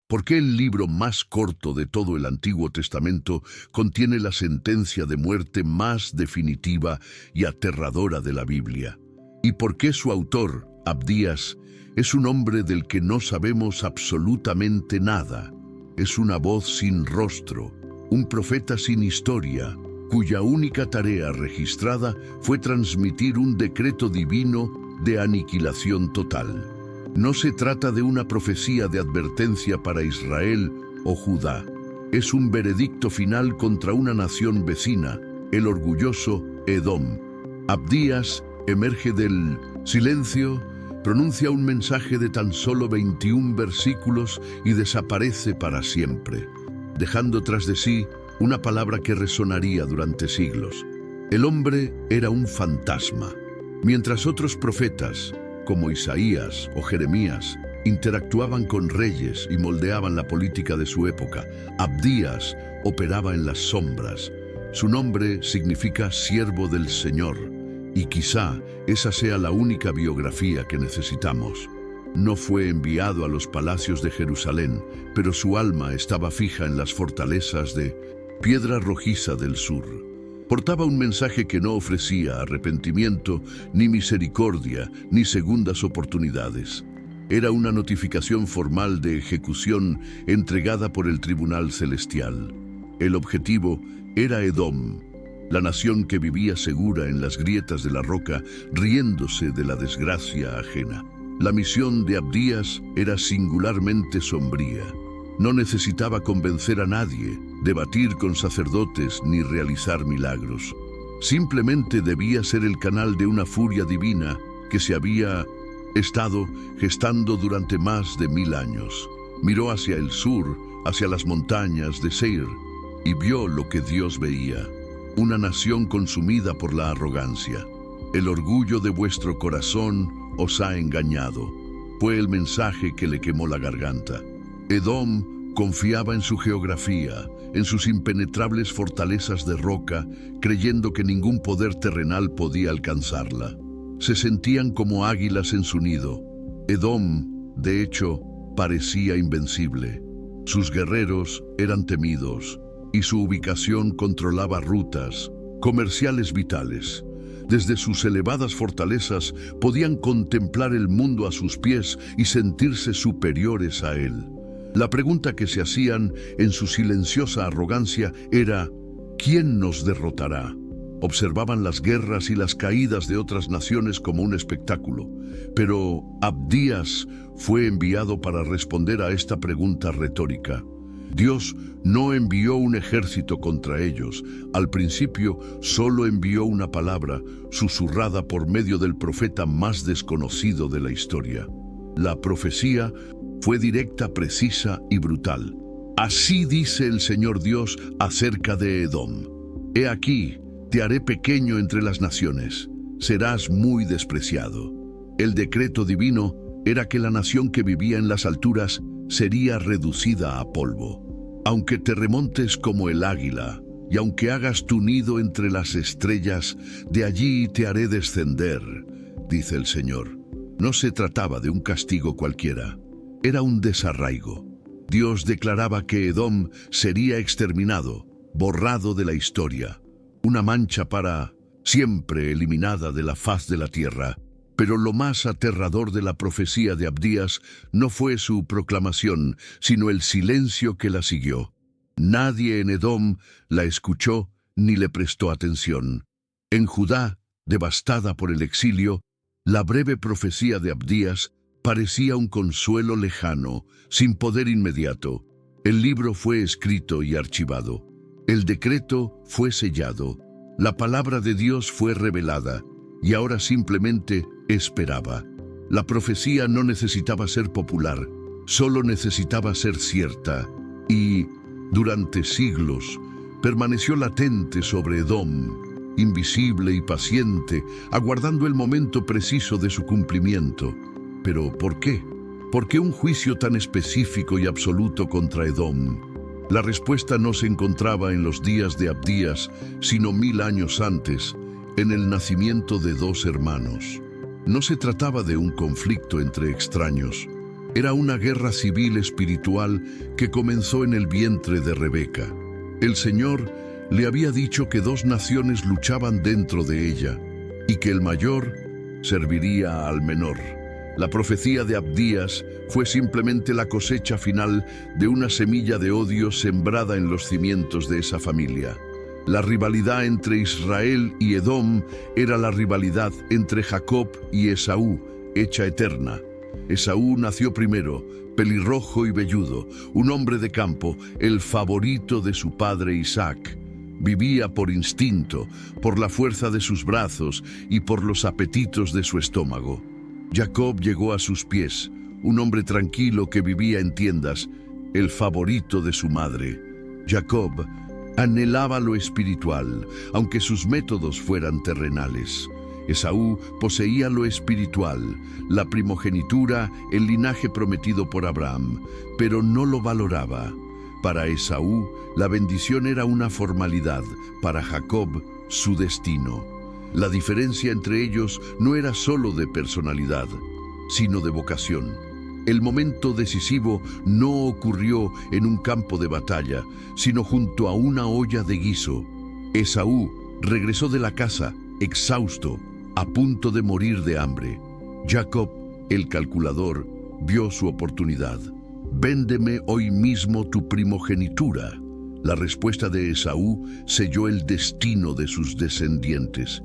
¿Por qué el libro más corto de todo el Antiguo Testamento contiene la sentencia de muerte más definitiva y aterradora de la Biblia? ¿Y por qué su autor, Abdías, es un hombre del que no sabemos absolutamente nada? Es una voz sin rostro, un profeta sin historia, cuya única tarea registrada fue transmitir un decreto divino de aniquilación total. No se trata de una profecía de advertencia para Israel o Judá. Es un veredicto final contra una nación vecina, el orgulloso Edom. Abdías emerge del silencio, pronuncia un mensaje de tan solo 21 versículos y desaparece para siempre, dejando tras de sí una palabra que resonaría durante siglos. El hombre era un fantasma, mientras otros profetas, como Isaías o Jeremías, interactuaban con reyes y moldeaban la política de su época. Abdías operaba en las sombras. Su nombre significa siervo del Señor, y quizá esa sea la única biografía que necesitamos. No fue enviado a los palacios de Jerusalén, pero su alma estaba fija en las fortalezas de Piedra Rojiza del Sur. Portaba un mensaje que no ofrecía arrepentimiento, ni misericordia, ni segundas oportunidades. Era una notificación formal de ejecución entregada por el Tribunal Celestial. El objetivo era Edom, la nación que vivía segura en las grietas de la roca, riéndose de la desgracia ajena. La misión de Abdías era singularmente sombría. No necesitaba convencer a nadie, debatir con sacerdotes ni realizar milagros. Simplemente debía ser el canal de una furia divina que se había estado gestando durante más de 1000 años. Miró hacia el sur, hacia las montañas de Seir, y vio lo que Dios veía: una nación consumida por la arrogancia. El orgullo de vuestro corazón os ha engañado. Fue el mensaje que le quemó la garganta. Edom confiaba en su geografía, en sus impenetrables fortalezas de roca, creyendo que ningún poder terrenal podía alcanzarla. Se sentían como águilas en su nido. Edom, de hecho, parecía invencible. Sus guerreros eran temidos, y su ubicación controlaba rutas comerciales vitales. Desde sus elevadas fortalezas podían contemplar el mundo a sus pies y sentirse superiores a él. La pregunta que se hacían en su silenciosa arrogancia era: ¿quién nos derrotará? Observaban las guerras y las caídas de otras naciones como un espectáculo, pero Abdías fue enviado para responder a esta pregunta retórica. Dios no envió un ejército contra ellos. Al principio solo envió una palabra, susurrada por medio del profeta más desconocido de la historia. La profecía fue directa, precisa y brutal. Así dice el Señor Dios acerca de Edom: He aquí, te haré pequeño entre las naciones, serás muy despreciado. El decreto divino era que la nación que vivía en las alturas sería reducida a polvo. Aunque te remontes como el águila, y aunque hagas tu nido entre las estrellas, de allí te haré descender, dice el Señor. No se trataba de un castigo cualquiera, era un desarraigo. Dios declaraba que Edom sería exterminado, borrado de la historia, una mancha para siempre eliminada de la faz de la tierra. Pero lo más aterrador de la profecía de Abdías no fue su proclamación, sino el silencio que la siguió. Nadie en Edom la escuchó ni le prestó atención. En Judá, devastada por el exilio, la breve profecía de Abdías parecía un consuelo lejano, sin poder inmediato. El libro fue escrito y archivado. El decreto fue sellado. La palabra de Dios fue revelada, y ahora simplemente esperaba. La profecía no necesitaba ser popular, solo necesitaba ser cierta, y durante siglos permaneció latente sobre Edom, invisible y paciente, aguardando el momento preciso de su cumplimiento. Pero ¿por qué? ¿Por qué un juicio tan específico y absoluto contra Edom? La respuesta no se encontraba en los días de Abdías, sino 1000 años antes, en el nacimiento de 2 hermanos. No se trataba de un conflicto entre extraños. Era una guerra civil espiritual que comenzó en el vientre de Rebeca. El Señor le había dicho que dos naciones luchaban dentro de ella y que el mayor serviría al menor. La profecía de Abdías fue simplemente la cosecha final de una semilla de odio sembrada en los cimientos de esa familia. La rivalidad entre Israel y Edom era la rivalidad entre Jacob y Esaú, hecha eterna. Esaú nació primero, pelirrojo y velludo, un hombre de campo, el favorito de su padre Isaac. Vivía por instinto, por la fuerza de sus brazos y por los apetitos de su estómago. Jacob llegó a sus pies, un hombre tranquilo que vivía en tiendas, el favorito de su madre. Jacob anhelaba lo espiritual, aunque sus métodos fueran terrenales. Esaú poseía lo espiritual, la primogenitura, el linaje prometido por Abraham, pero no lo valoraba. Para Esaú, la bendición era una formalidad, para Jacob, su destino. La diferencia entre ellos no era solo de personalidad, sino de vocación. El momento decisivo no ocurrió en un campo de batalla, sino junto a una olla de guiso. Esaú regresó de la casa, exhausto, a punto de morir de hambre. Jacob, el calculador, vio su oportunidad. «Véndeme hoy mismo tu primogenitura». La respuesta de Esaú selló el destino de sus descendientes.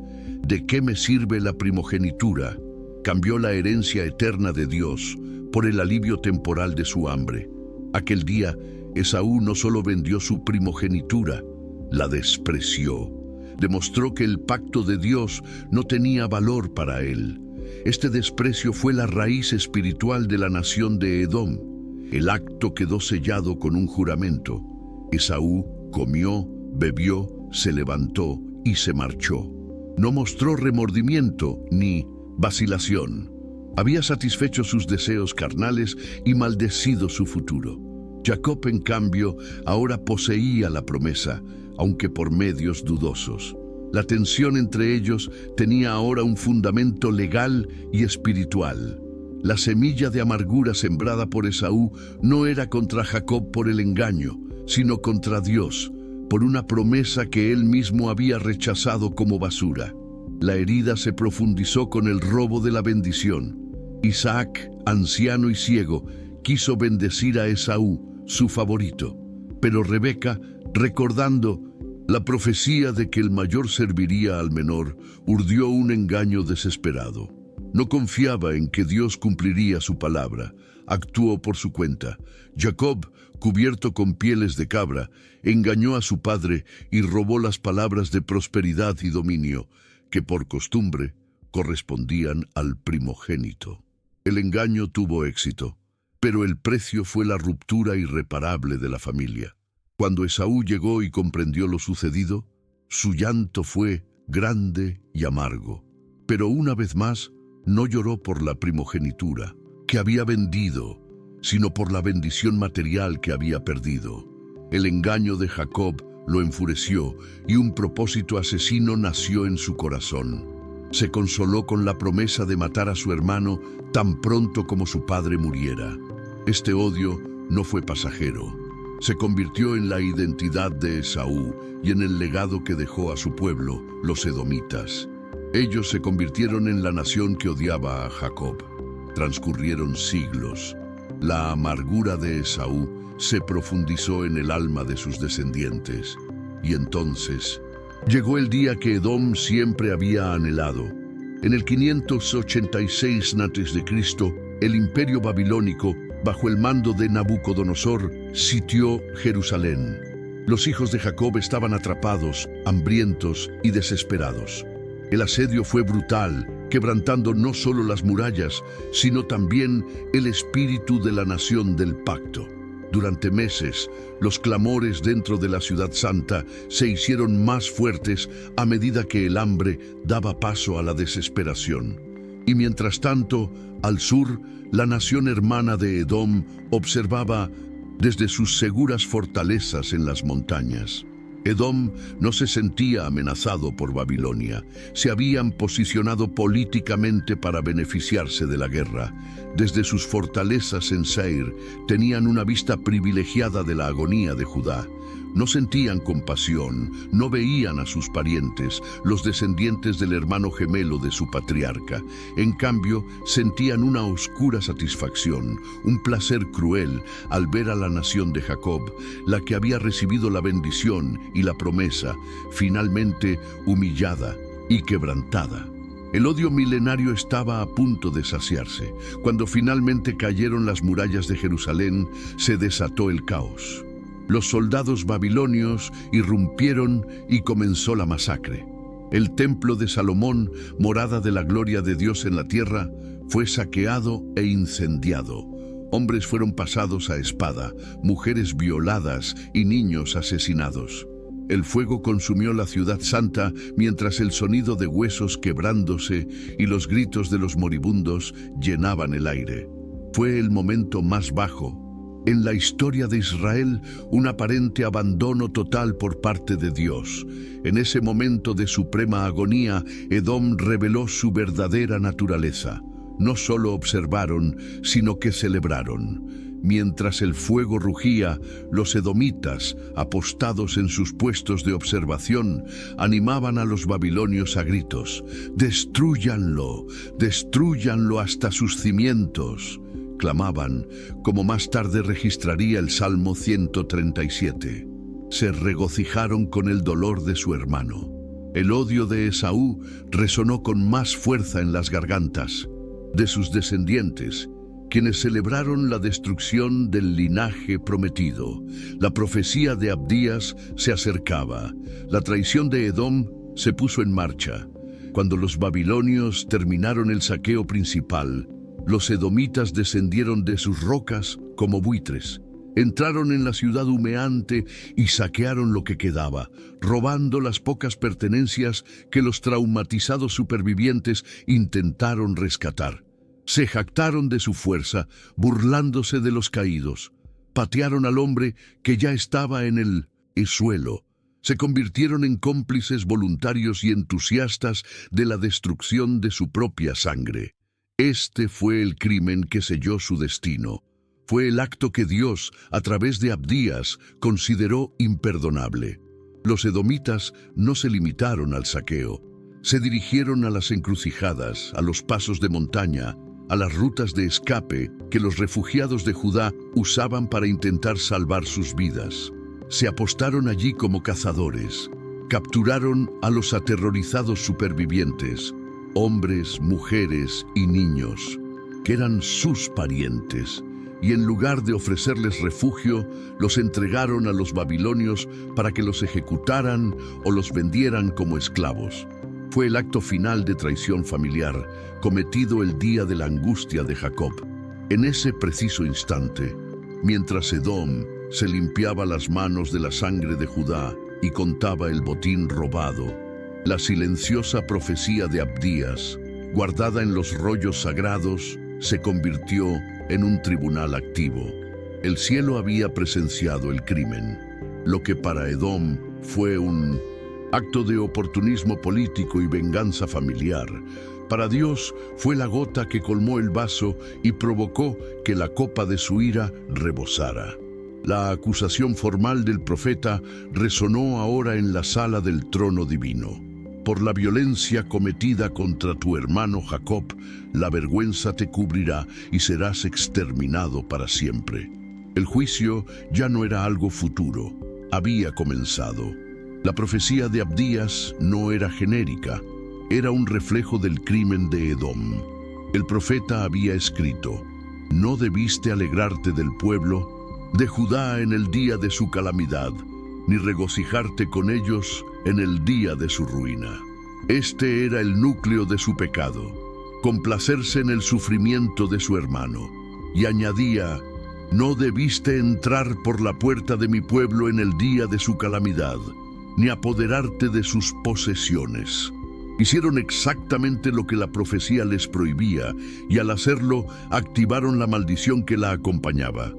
¿De qué me sirve la primogenitura? Cambió la herencia eterna de Dios por el alivio temporal de su hambre. Aquel día, Esaú no solo vendió su primogenitura, la despreció. Demostró que el pacto de Dios no tenía valor para él. Este desprecio fue la raíz espiritual de la nación de Edom. El acto quedó sellado con un juramento. Esaú comió, bebió, se levantó y se marchó. No mostró remordimiento ni vacilación. Había satisfecho sus deseos carnales y maldecido su futuro. Jacob, en cambio, ahora poseía la promesa, aunque por medios dudosos. La tensión entre ellos tenía ahora un fundamento legal y espiritual. La semilla de amargura sembrada por Esaú no era contra Jacob por el engaño, sino contra Dios, por una promesa que él mismo había rechazado como basura. La herida se profundizó con el robo de la bendición. Isaac, anciano y ciego, quiso bendecir a Esaú, su favorito. Pero Rebeca, recordando la profecía de que el mayor serviría al menor, urdió un engaño desesperado. No confiaba en que Dios cumpliría su palabra. Actuó por su cuenta. Jacob, cubierto con pieles de cabra, engañó a su padre y robó las palabras de prosperidad y dominio, que por costumbre correspondían al primogénito. El engaño tuvo éxito, pero el precio fue la ruptura irreparable de la familia. Cuando Esaú llegó y comprendió lo sucedido, su llanto fue grande y amargo. Pero una vez más, no lloró por la primogenitura que había vendido, sino por la bendición material que había perdido. El engaño de Jacob lo enfureció y un propósito asesino nació en su corazón. Se consoló con la promesa de matar a su hermano tan pronto como su padre muriera. Este odio no fue pasajero. Se convirtió en la identidad de Esaú y en el legado que dejó a su pueblo, los edomitas. Ellos se convirtieron en la nación que odiaba a Jacob. Transcurrieron siglos. La amargura de Esaú se profundizó en el alma de sus descendientes. Y entonces llegó el día que Edom siempre había anhelado. En el 586 a.C., el imperio babilónico, bajo el mando de Nabucodonosor, sitió Jerusalén. Los hijos de Jacob estaban atrapados, hambrientos y desesperados. El asedio fue brutal, quebrantando no solo las murallas, sino también el espíritu de la nación del pacto. Durante meses, los clamores dentro de la ciudad santa se hicieron más fuertes a medida que el hambre daba paso a la desesperación. Y mientras tanto, al sur, la nación hermana de Edom observaba desde sus seguras fortalezas en las montañas. Edom no se sentía amenazado por Babilonia. Se habían posicionado políticamente para beneficiarse de la guerra. Desde sus fortalezas en Seir tenían una vista privilegiada de la agonía de Judá. No sentían compasión, no veían a sus parientes, los descendientes del hermano gemelo de su patriarca. En cambio, sentían una oscura satisfacción, un placer cruel al ver a la nación de Jacob, la que había recibido la bendición y la promesa, finalmente humillada y quebrantada. El odio milenario estaba a punto de saciarse. Cuando finalmente cayeron las murallas de Jerusalén, se desató el caos. Los soldados babilonios irrumpieron y comenzó la masacre. El templo de Salomón, morada de la gloria de Dios en la tierra, fue saqueado e incendiado. Hombres fueron pasados a espada, mujeres violadas y niños asesinados. El fuego consumió la ciudad santa mientras el sonido de huesos quebrándose y los gritos de los moribundos llenaban el aire. Fue el momento más bajo en la historia de Israel, un aparente abandono total por parte de Dios. En ese momento de suprema agonía, Edom reveló su verdadera naturaleza. No solo observaron, sino que celebraron. Mientras el fuego rugía, los edomitas, apostados en sus puestos de observación, animaban a los babilonios a gritos: «¡Destrúyanlo! ¡Destrúyanlo hasta sus cimientos!», clamaban, como más tarde registraría el Salmo 137. Se regocijaron con el dolor de su hermano. El odio de Esaú resonó con más fuerza en las gargantas de sus descendientes, quienes celebraron la destrucción del linaje prometido. La profecía de Abdías se acercaba. La traición de Edom se puso en marcha. Cuando los babilonios terminaron el saqueo principal, los edomitas descendieron de sus rocas como buitres. Entraron en la ciudad humeante y saquearon lo que quedaba, robando las pocas pertenencias que los traumatizados supervivientes intentaron rescatar. Se jactaron de su fuerza, burlándose de los caídos. Patearon al hombre que ya estaba en el suelo. Se convirtieron en cómplices voluntarios y entusiastas de la destrucción de su propia sangre. Este fue el crimen que selló su destino. Fue el acto que Dios, a través de Abdías, consideró imperdonable. Los edomitas no se limitaron al saqueo. Se dirigieron a las encrucijadas, a los pasos de montaña, a las rutas de escape que los refugiados de Judá usaban para intentar salvar sus vidas. Se apostaron allí como cazadores. Capturaron a los aterrorizados supervivientes, hombres, mujeres y niños, que eran sus parientes, y en lugar de ofrecerles refugio, los entregaron a los babilonios para que los ejecutaran o los vendieran como esclavos. Fue el acto final de traición familiar, cometido el día de la angustia de Jacob. En ese preciso instante, mientras Edom se limpiaba las manos de la sangre de Judá y contaba el botín robado, la silenciosa profecía de Abdías, guardada en los rollos sagrados, se convirtió en un tribunal activo. El cielo había presenciado el crimen, lo que para Edom fue un acto de oportunismo político y venganza familiar. Para Dios fue la gota que colmó el vaso y provocó que la copa de su ira rebosara. La acusación formal del profeta resonó ahora en la sala del trono divino. Por la violencia cometida contra tu hermano Jacob, la vergüenza te cubrirá y serás exterminado para siempre. El juicio ya no era algo futuro, había comenzado. La profecía de Abdías no era genérica, era un reflejo del crimen de Edom. El profeta había escrito: «No debiste alegrarte del pueblo de Judá en el día de su calamidad, ni regocijarte con ellos en el día de su ruina». Este era el núcleo de su pecado, complacerse en el sufrimiento de su hermano. Y añadía: «No debiste entrar por la puerta de mi pueblo en el día de su calamidad, ni apoderarte de sus posesiones». Hicieron exactamente lo que la profecía les prohibía, y al hacerlo activaron la maldición que la acompañaba.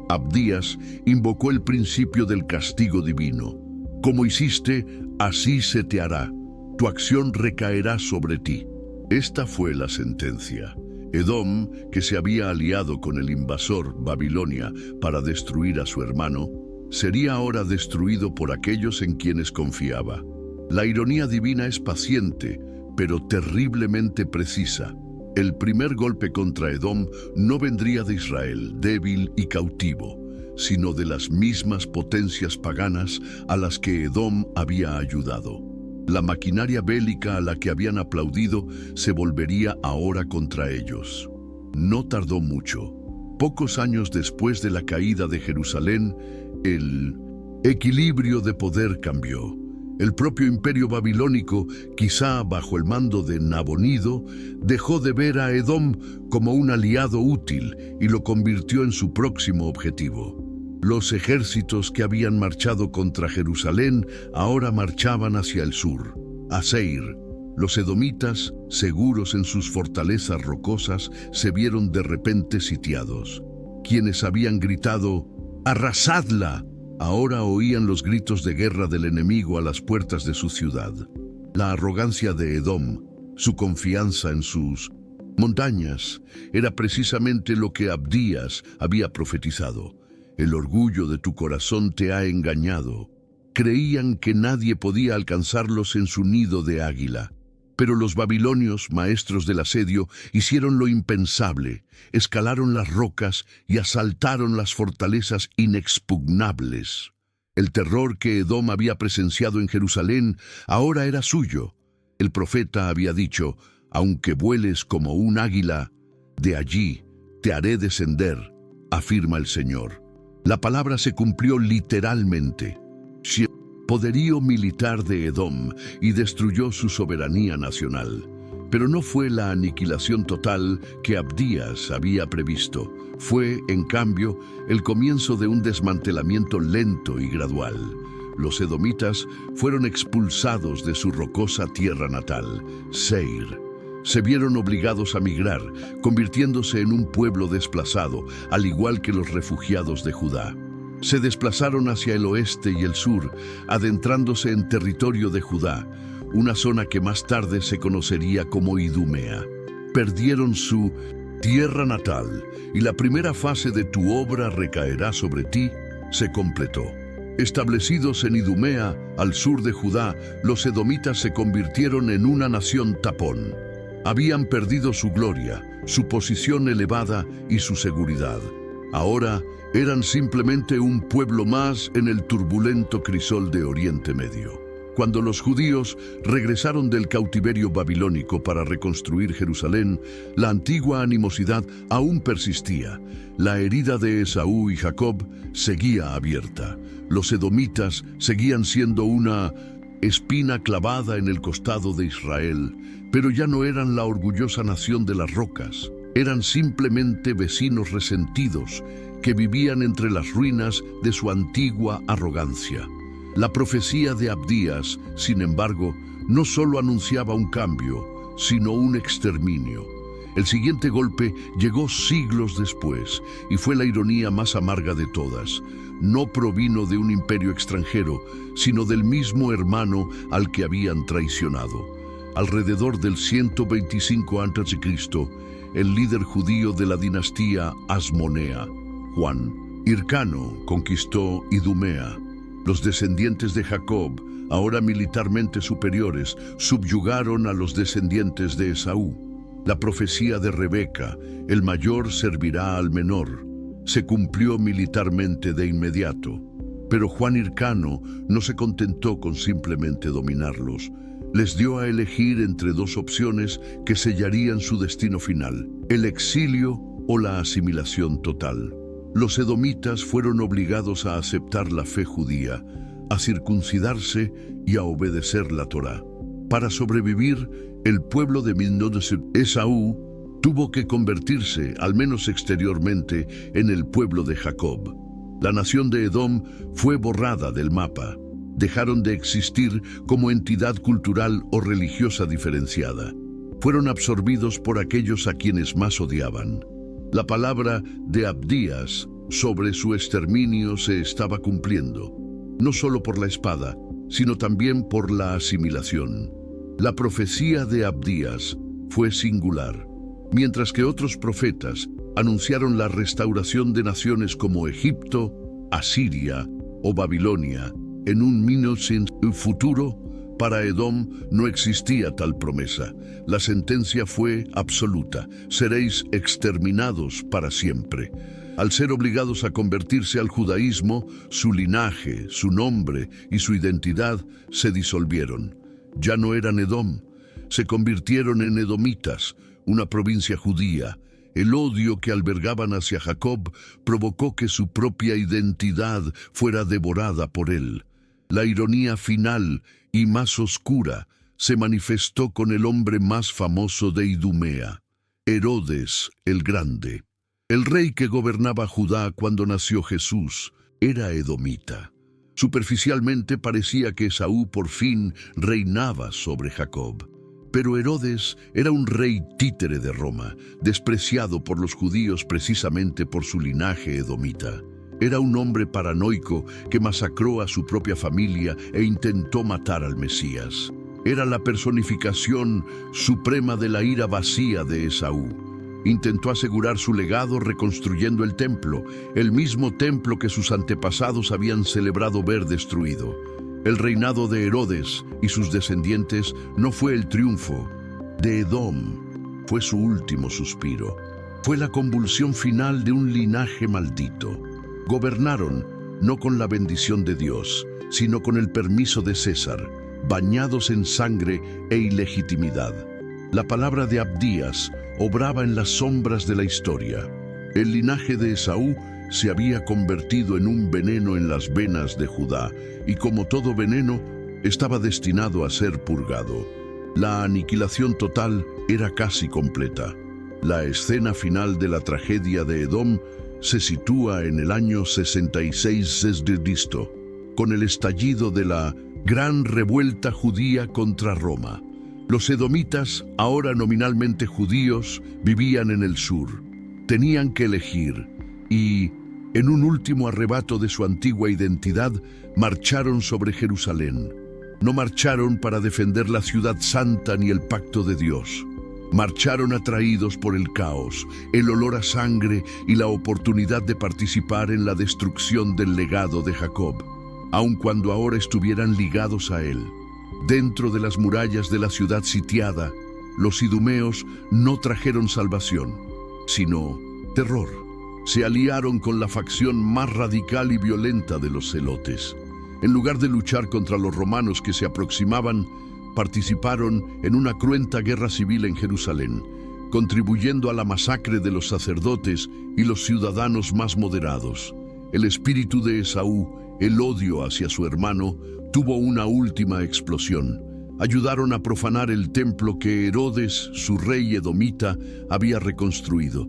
Abdías invocó el principio del castigo divino. Como hiciste, así se te hará. Tu acción recaerá sobre ti. Esta fue la sentencia. Edom, que se había aliado con el invasor Babilonia para destruir a su hermano, sería ahora destruido por aquellos en quienes confiaba. La ironía divina es paciente, pero terriblemente precisa. El primer golpe contra Edom no vendría de Israel, débil y cautivo, sino de las mismas potencias paganas a las que Edom había ayudado. La maquinaria bélica a la que habían aplaudido se volvería ahora contra ellos. No tardó mucho. Pocos años después de la caída de Jerusalén, el equilibrio de poder cambió. El propio imperio babilónico, quizá bajo el mando de Nabonido, dejó de ver a Edom como un aliado útil y lo convirtió en su próximo objetivo. Los ejércitos que habían marchado contra Jerusalén ahora marchaban hacia el sur, a Seir. Los edomitas, seguros en sus fortalezas rocosas, se vieron de repente sitiados. Quienes habían gritado «¡Arrasadla!», ahora oían los gritos de guerra del enemigo a las puertas de su ciudad. La arrogancia de Edom, su confianza en sus montañas, era precisamente lo que Abdías había profetizado. El orgullo de tu corazón te ha engañado. Creían que nadie podía alcanzarlos en su nido de águila. Pero los babilonios, maestros del asedio, hicieron lo impensable, escalaron las rocas y asaltaron las fortalezas inexpugnables. El terror que Edom había presenciado en Jerusalén ahora era suyo. El profeta había dicho, aunque vueles como un águila, de allí te haré descender, afirma el Señor. La palabra se cumplió literalmente. Poderío militar de Edom y destruyó su soberanía nacional. Pero no fue la aniquilación total que Abdías había previsto. Fue, en cambio, el comienzo de un desmantelamiento lento y gradual. Los edomitas fueron expulsados de su rocosa tierra natal, Seir. Se vieron obligados a migrar, convirtiéndose en un pueblo desplazado, al igual que los refugiados de Judá. Se desplazaron hacia el oeste y el sur, adentrándose en territorio de Judá, una zona que más tarde se conocería como Idumea. Perdieron su tierra natal y la primera fase de tu obra recaerá sobre ti, se completó. Establecidos en Idumea, al sur de Judá, los edomitas se convirtieron en una nación tapón. Habían perdido su gloria, su posición elevada y su seguridad. Ahora eran simplemente un pueblo más en el turbulento crisol de Oriente Medio. Cuando los judíos regresaron del cautiverio babilónico para reconstruir Jerusalén, la antigua animosidad aún persistía. La herida de Esaú y Jacob seguía abierta. Los edomitas seguían siendo una espina clavada en el costado de Israel, pero ya no eran la orgullosa nación de las rocas. Eran simplemente vecinos resentidos que vivían entre las ruinas de su antigua arrogancia. La profecía de Abdías, sin embargo, no solo anunciaba un cambio, sino un exterminio. El siguiente golpe llegó siglos después y fue la ironía más amarga de todas. No provino de un imperio extranjero, sino del mismo hermano al que habían traicionado. Alrededor del 125 a.C., el líder judío de la dinastía Asmonea, Juan Hircano, conquistó Idumea. Los descendientes de Jacob, ahora militarmente superiores, subyugaron a los descendientes de Esaú. La profecía de Rebeca, el mayor servirá al menor, se cumplió militarmente de inmediato. Pero Juan Hircano no se contentó con simplemente dominarlos. Les dio a elegir entre dos opciones que sellarían su destino final: el exilio o la asimilación total. Los edomitas fueron obligados a aceptar la fe judía, a circuncidarse y a obedecer la Torá. Para sobrevivir, el pueblo de Esaú tuvo que convertirse, al menos exteriormente, en el pueblo de Jacob. La nación de Edom fue borrada del mapa. Dejaron de existir como entidad cultural o religiosa diferenciada. Fueron absorbidos por aquellos a quienes más odiaban. La palabra de Abdías sobre su exterminio se estaba cumpliendo, no solo por la espada, sino también por la asimilación. La profecía de Abdías fue singular. Mientras que otros profetas anunciaron la restauración de naciones como Egipto, Asiria o Babilonia en un futuro, para Edom no existía tal promesa. La sentencia fue absoluta: seréis exterminados para siempre. Al ser obligados a convertirse al judaísmo, su linaje, su nombre y su identidad se disolvieron. Ya no eran Edom, se convirtieron en edomitas, una provincia judía. El odio que albergaban hacia Jacob provocó que su propia identidad fuera devorada por él. La ironía final y más oscura se manifestó con el hombre más famoso de Idumea, Herodes el Grande. El rey que gobernaba Judá cuando nació Jesús era edomita. Superficialmente parecía que Esaú por fin reinaba sobre Jacob. Pero Herodes era un rey títere de Roma, despreciado por los judíos precisamente por su linaje edomita. Era un hombre paranoico que masacró a su propia familia e intentó matar al Mesías. Era la personificación suprema de la ira vacía de Esaú. Intentó asegurar su legado reconstruyendo el mismo templo que sus antepasados habían celebrado ver destruido. El reinado de Herodes y sus descendientes no fue el triunfo de Edom, fue su último suspiro. Fue la convulsión final de un linaje maldito. Gobernaron no con la bendición de Dios, sino con el permiso de César, bañados en sangre e ilegitimidad. La palabra de Abdías obraba en las sombras de la historia. El linaje de Esaú se había convertido en un veneno en las venas de Judá, y como todo veneno, estaba destinado a ser purgado. La aniquilación total era casi completa. La escena final de la tragedia de Edom se sitúa en el año 66 d.C., con el estallido de la gran revuelta judía contra Roma. Los edomitas, ahora nominalmente judíos, vivían en el sur. Tenían que elegir y, en un último arrebato de su antigua identidad, marcharon sobre Jerusalén. No marcharon para defender la ciudad santa ni el pacto de Dios. Marcharon atraídos por el caos, el olor a sangre y la oportunidad de participar en la destrucción del legado de Jacob, aun cuando ahora estuvieran ligados a él. Dentro de las murallas de la ciudad sitiada, los idumeos no trajeron salvación, sino terror. Se aliaron con la facción más radical y violenta de los celotes. En lugar de luchar contra los romanos que se aproximaban, participaron en una cruenta guerra civil en Jerusalén, contribuyendo a la masacre de los sacerdotes y los ciudadanos más moderados. El espíritu de Esaú, el odio hacia su hermano, tuvo una última explosión. Ayudaron a profanar el templo que Herodes, su rey edomita, había reconstruido.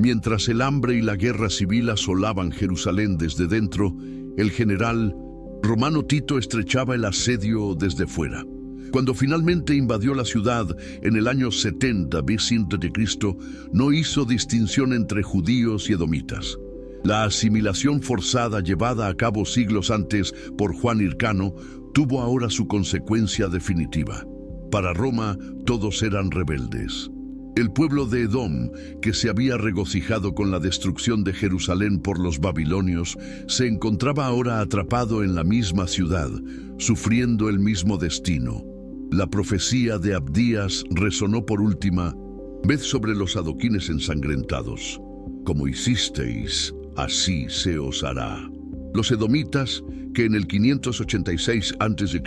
Mientras el hambre y la guerra civil asolaban Jerusalén desde dentro, el general romano Tito estrechaba el asedio desde fuera. Cuando finalmente invadió la ciudad en el año 70 b.C., no hizo distinción entre judíos y edomitas. La asimilación forzada llevada a cabo siglos antes por Juan Hircano tuvo ahora su consecuencia definitiva. Para Roma, todos eran rebeldes. El pueblo de Edom, que se había regocijado con la destrucción de Jerusalén por los babilonios, se encontraba ahora atrapado en la misma ciudad, sufriendo el mismo destino. La profecía de Abdías resonó por última vez sobre los adoquines ensangrentados. Como hicisteis, así se os hará. Los edomitas, que en el 586 a.C.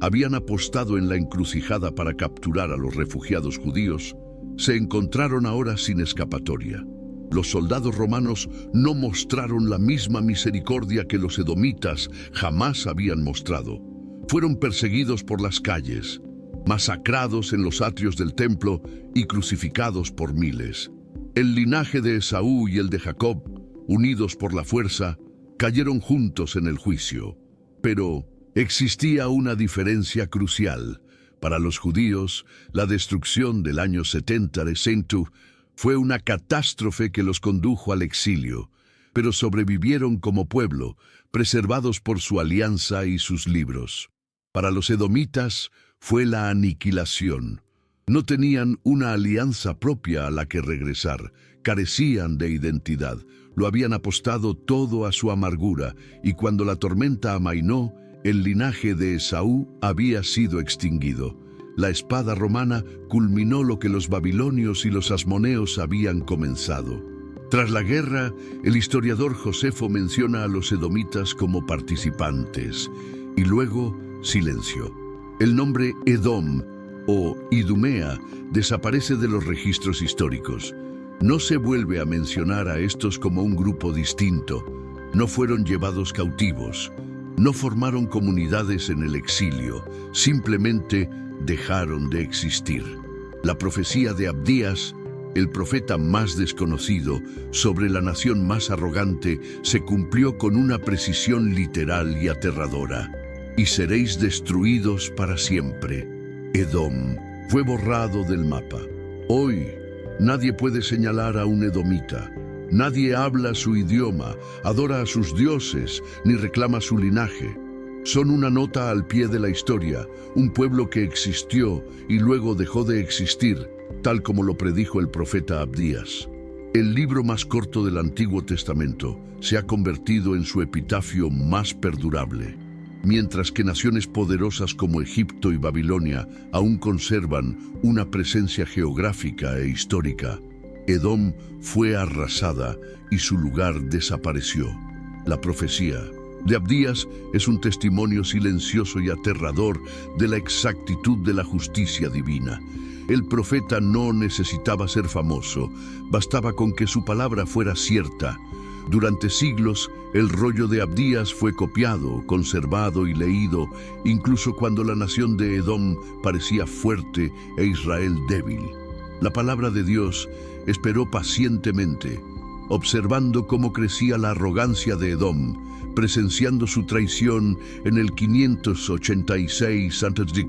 habían apostado en la encrucijada para capturar a los refugiados judíos, se encontraron ahora sin escapatoria. Los soldados romanos no mostraron la misma misericordia que los edomitas jamás habían mostrado. Fueron perseguidos por las calles, masacrados en los atrios del templo y crucificados por miles. El linaje de Esaú y el de Jacob, unidos por la fuerza, cayeron juntos en el juicio. Pero existía una diferencia crucial. Para los judíos, la destrucción del año 70 d.C. fue una catástrofe que los condujo al exilio, pero sobrevivieron como pueblo, preservados por su alianza y sus libros. Para los edomitas fue la aniquilación. No tenían una alianza propia a la que regresar, carecían de identidad, lo habían apostado todo a su amargura, y cuando la tormenta amainó, el linaje de Esaú había sido extinguido. La espada romana culminó lo que los babilonios y los asmoneos habían comenzado. Tras la guerra, el historiador Josefo menciona a los edomitas como participantes, y luego silencio. El nombre Edom o Idumea desaparece de los registros históricos. No se vuelve a mencionar a estos como un grupo distinto. No fueron llevados cautivos. No formaron comunidades en el exilio. Simplemente dejaron de existir. La profecía de Abdías, el profeta más desconocido, sobre la nación más arrogante, se cumplió con una precisión literal y aterradora. Y seréis destruidos para siempre. Edom fue borrado del mapa. Hoy, nadie puede señalar a un edomita. Nadie habla su idioma, adora a sus dioses, ni reclama su linaje. Son una nota al pie de la historia, un pueblo que existió y luego dejó de existir, tal como lo predijo el profeta Abdías. El libro más corto del Antiguo Testamento se ha convertido en su epitafio más perdurable. Mientras que naciones poderosas como Egipto y Babilonia aún conservan una presencia geográfica e histórica, Edom fue arrasada y su lugar desapareció. La profecía de Abdías es un testimonio silencioso y aterrador de la exactitud de la justicia divina. El profeta no necesitaba ser famoso, bastaba con que su palabra fuera cierta. Durante siglos, el rollo de Abdías fue copiado, conservado y leído, incluso cuando la nación de Edom parecía fuerte e Israel débil. La palabra de Dios esperó pacientemente, observando cómo crecía la arrogancia de Edom, presenciando su traición en el 586 a.C.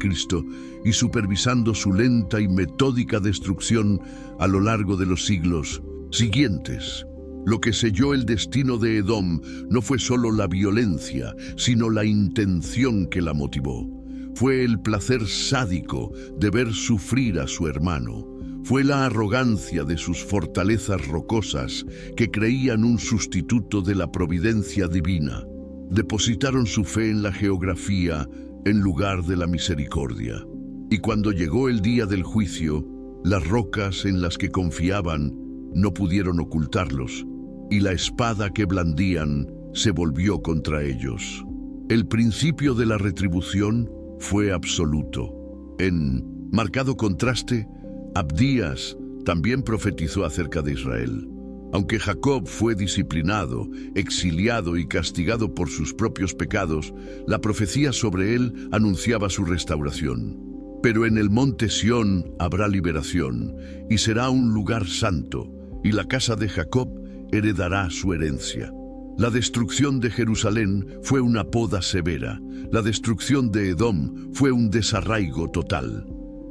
y supervisando su lenta y metódica destrucción a lo largo de los siglos siguientes. Lo que selló el destino de Edom no fue solo la violencia, sino la intención que la motivó. Fue el placer sádico de ver sufrir a su hermano. Fue la arrogancia de sus fortalezas rocosas que creían un sustituto de la providencia divina. Depositaron su fe en la geografía en lugar de la misericordia. Y cuando llegó el día del juicio, las rocas en las que confiaban no pudieron ocultarlos, y la espada que blandían se volvió contra ellos. El principio de la retribución fue absoluto. En marcado contraste, Abdías también profetizó acerca de Israel. Aunque Jacob fue disciplinado, exiliado y castigado por sus propios pecados, la profecía sobre él anunciaba su restauración. Pero en el monte Sión habrá liberación, y será un lugar santo, y la casa de Jacob heredará su herencia. La destrucción de Jerusalén fue una poda severa. La destrucción de Edom fue un desarraigo total.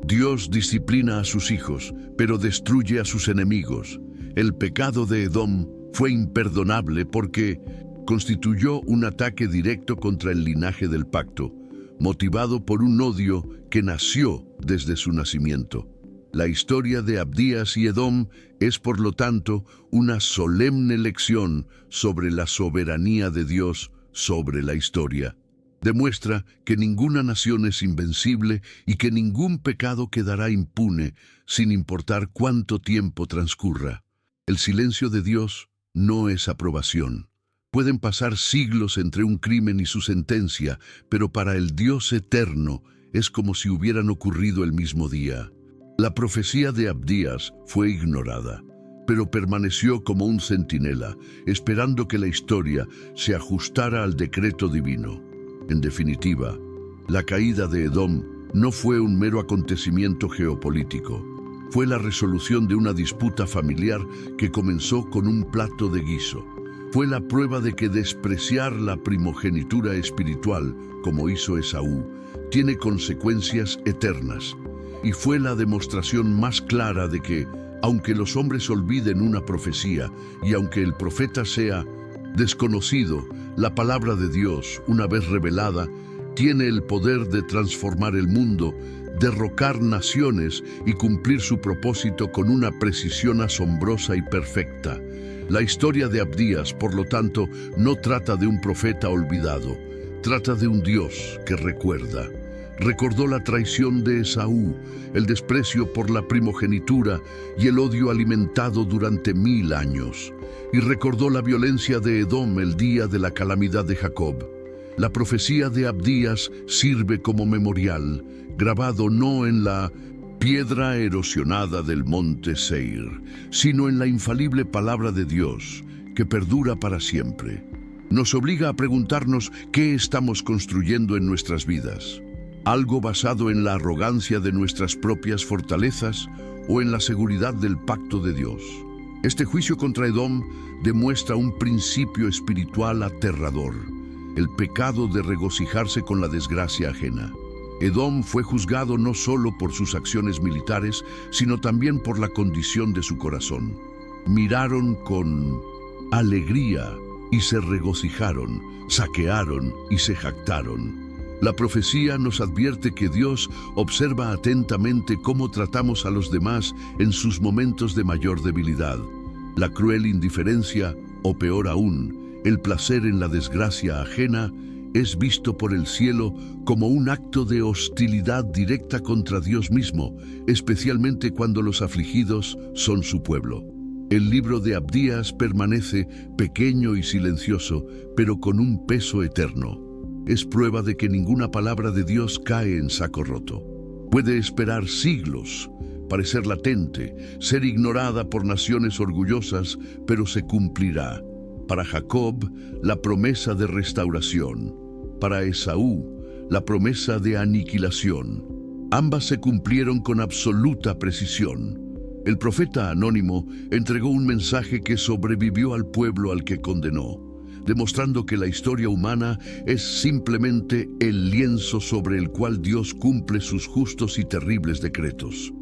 Dios disciplina a sus hijos, pero destruye a sus enemigos. El pecado de Edom fue imperdonable porque constituyó un ataque directo contra el linaje del pacto, motivado por un odio que nació desde su nacimiento. La historia de Abdías y Edom es, por lo tanto, una solemne lección sobre la soberanía de Dios sobre la historia. Demuestra que ninguna nación es invencible y que ningún pecado quedará impune, sin importar cuánto tiempo transcurra. El silencio de Dios no es aprobación. Pueden pasar siglos entre un crimen y su sentencia, pero para el Dios eterno es como si hubieran ocurrido el mismo día. La profecía de Abdías fue ignorada, pero permaneció como un centinela, esperando que la historia se ajustara al decreto divino. En definitiva, la caída de Edom no fue un mero acontecimiento geopolítico. Fue la resolución de una disputa familiar que comenzó con un plato de guiso. Fue la prueba de que despreciar la primogenitura espiritual, como hizo Esaú, tiene consecuencias eternas. Y fue la demostración más clara de que, aunque los hombres olviden una profecía y aunque el profeta sea desconocido, la palabra de Dios, una vez revelada, tiene el poder de transformar el mundo, derrocar naciones y cumplir su propósito con una precisión asombrosa y perfecta. La historia de Abdías, por lo tanto, no trata de un profeta olvidado, trata de un Dios que recuerda. Recordó la traición de Esaú, el desprecio por la primogenitura y el odio alimentado durante 1000 años. Y recordó la violencia de Edom el día de la calamidad de Jacob. La profecía de Abdías sirve como memorial, grabado no en la piedra erosionada del monte Seir, sino en la infalible palabra de Dios, que perdura para siempre. Nos obliga a preguntarnos qué estamos construyendo en nuestras vidas. ¿Algo basado en la arrogancia de nuestras propias fortalezas o en la seguridad del pacto de Dios? Este juicio contra Edom demuestra un principio espiritual aterrador, el pecado de regocijarse con la desgracia ajena. Edom fue juzgado no solo por sus acciones militares, sino también por la condición de su corazón. Miraron con alegría y se regocijaron, saquearon y se jactaron. La profecía nos advierte que Dios observa atentamente cómo tratamos a los demás en sus momentos de mayor debilidad. La cruel indiferencia, o peor aún, el placer en la desgracia ajena, es visto por el cielo como un acto de hostilidad directa contra Dios mismo, especialmente cuando los afligidos son su pueblo. El libro de Abdías permanece pequeño y silencioso, pero con un peso eterno. Es prueba de que ninguna palabra de Dios cae en saco roto. Puede esperar siglos, parecer latente, ser ignorada por naciones orgullosas, pero se cumplirá. Para Jacob, la promesa de restauración. Para Esaú, la promesa de aniquilación. Ambas se cumplieron con absoluta precisión. El profeta anónimo entregó un mensaje que sobrevivió al pueblo al que condenó, demostrando que la historia humana es simplemente el lienzo sobre el cual Dios cumple sus justos y terribles decretos.